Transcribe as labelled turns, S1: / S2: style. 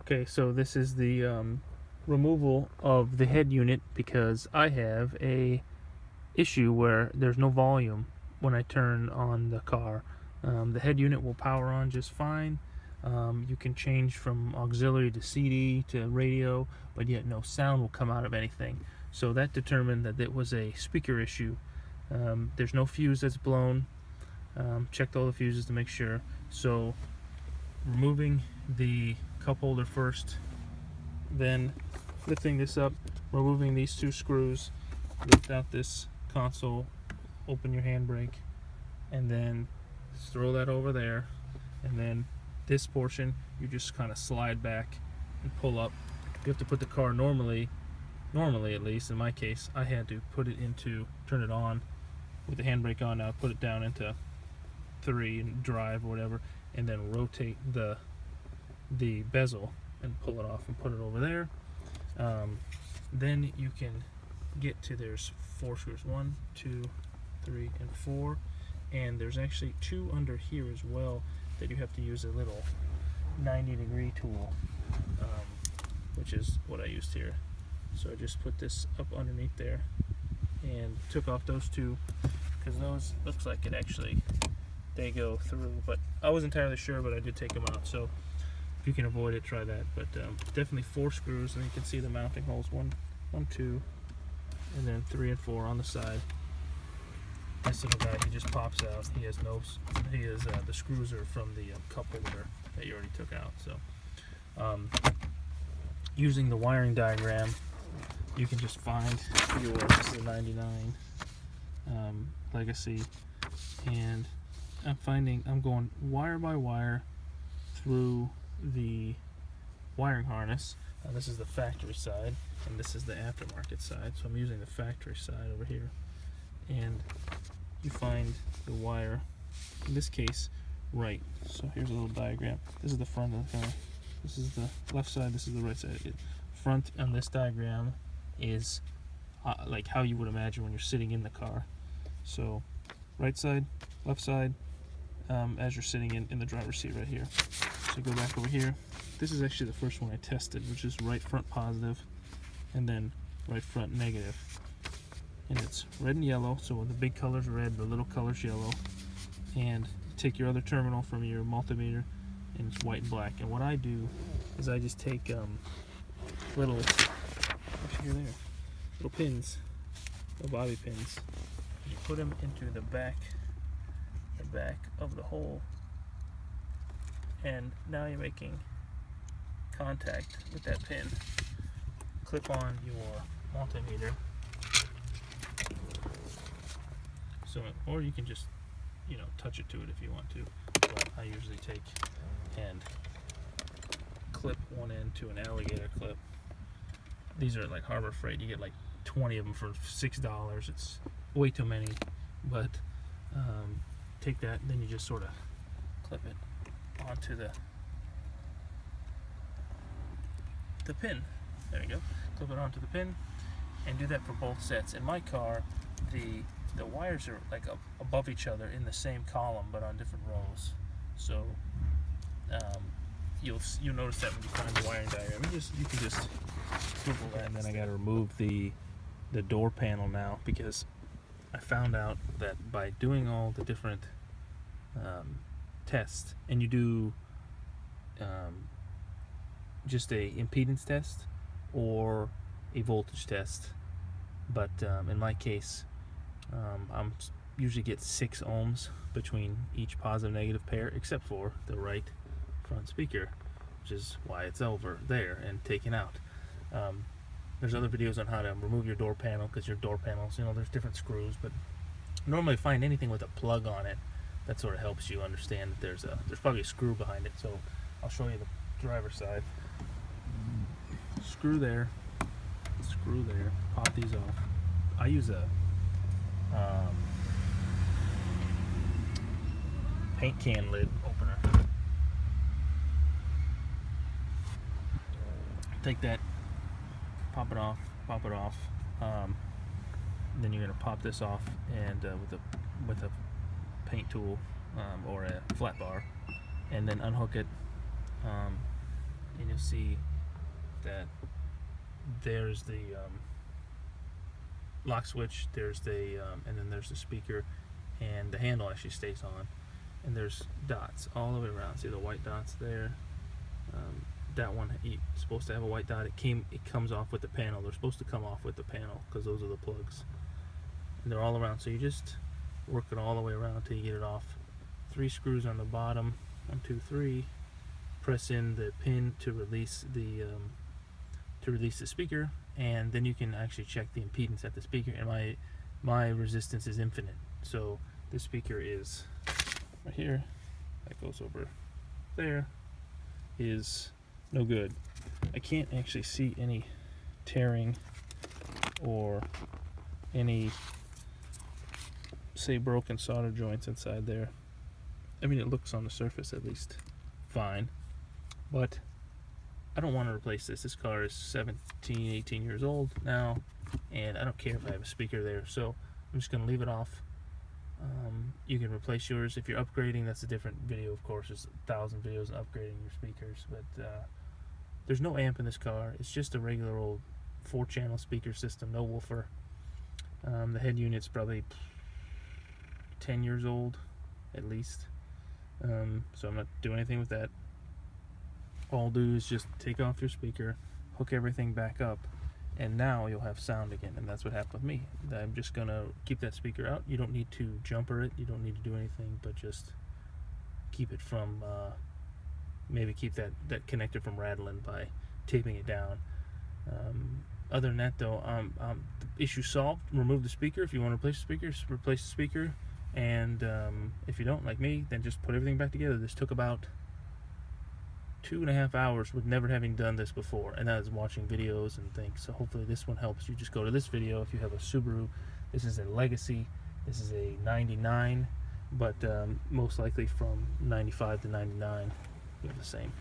S1: Okay, so this is the removal of the head unit because I have a issue where there's no volume when I turn on the car. The head unit will power on just fine. You can change from auxiliary to CD to radio, but yet no sound will come out of anything. So that determined that it was a speaker issue. There's no fuse that's blown. Checked all the fuses to make sure. So removing the cup holder first, then lifting this up, removing these two screws, lift out this console, open your handbrake, and then throw that over there, and then this portion you just kind of slide back and pull up. You have to put the car normally at least in my case I had to put it into, turn it on with the handbrake on, now put it down into 3 and drive or whatever, and then rotate the bezel and pull it off and put it over there. Then you can get to, there's 4 screws, 1, 2, 3, and 4, and there's actually 2 under here as well that you have to use a little 90-degree tool, which is what I used here. So I just put this up underneath there and took off those 2 because those looks like it actually, they go through, but I wasn't entirely sure, but I did take them out. So if you can avoid it, try that. But definitely 4 screws, and you can see the mounting holes, 1, 2, and then 3 and 4 on the side. This little guy, he just pops out. He has no, the screws are from the cup holder that you already took out. So using the wiring diagram, you can just find your, this is a 99 Legacy, and I'm going wire by wire through the wiring harness. This is the factory side, and this is the aftermarket side. So I'm using the factory side over here, and you find the wire, in this case, right. So here's a little diagram. This is the front of the car. This is the left side, this is the right side. Front on this diagram is like how you would imagine when you're sitting in the car. So right side, left side, as you're sitting in the driver's seat right here. So go back over here. This is actually the first one I tested, which is right front positive and then right front negative. And it's red and yellow, so the big color's red, the little color's yellow. And take your other terminal from your multimeter, and it's white and black. And what I do is I just take little, little pins, little bobby pins, and you put them into the back of the hole, and now you're making contact with that pin. Clip on your multimeter. So, or you can just, touch it to it if you want to. But I usually take and clip one end to an alligator clip. These are like Harbor Freight. You get like 20 of them for $6. It's way too many, but take that, and then you just sort of clip it onto the pin. There you go. Clip it onto the pin, and do that for both sets. In my car, the wires are like above each other in the same column, but on different rows. So you'll notice that when you find the wiring diagram. You can just swivel that, and then I got to remove the door panel now, because I found out that by doing all the different tests, and you do just a impedance test or a voltage test, but in my case I'm usually get 6 ohms between each positive negative pair, except for the right front speaker, which is why it's over there and taken out. There's other videos on how to remove your door panel, because your door panels, there's different screws, but normally find anything with a plug on it. That sort of helps you understand that there's probably a screw behind it. So I'll show you the driver's side. Screw there, pop these off. I use a paint can lid opener. Take that, pop it off. Then you're gonna pop this off, and with a paint tool or a flat bar, and then unhook it. And you'll see that there's the lock switch, there's the and then there's the speaker, and the handle actually stays on, and there's dots all the way around. See the white dots there? That one, you're supposed to have a white dot. It comes off with the panel. They're supposed to come off with the panel because those are the plugs, and they're all around. So you just work it all the way around until you get it off. 3 screws on the bottom, 1, 2, 3. Press in the pin to release the speaker, and then you can actually check the impedance at the speaker. And my resistance is infinite, so this speaker is right here. That goes over there. Is no good. I can't actually see any tearing or any, say, broken solder joints inside there. I mean, it looks on the surface at least fine, but I don't want to replace this. This car is 17, 18 years old now, and I don't care if I have a speaker there, so I'm just going to leave it off. You can replace yours. If you're upgrading, that's a different video, of course. There's 1,000 videos on upgrading your speakers, but there's no amp in this car. It's just a regular old 4-channel speaker system, no woofer. The head unit's probably 10 years old, at least. So I'm not doing anything with that. All I'll do is just take off your speaker, hook everything back up, and now you'll have sound again. And that's what happened with me. I'm just gonna keep that speaker out. You don't need to jumper it, you don't need to do anything, but just keep it from maybe keep that connector from rattling by taping it down. Other than that though, the issue solved. Remove the speaker. If you want to replace the speaker, and if you don't, like me, then just put everything back together. This took about 2.5 hours with never having done this before, and that is watching videos and things. So hopefully this one helps you. Just go to this video if you have a Subaru. This is a Legacy. This is a 99, but most likely from 95 to 99 you have the same.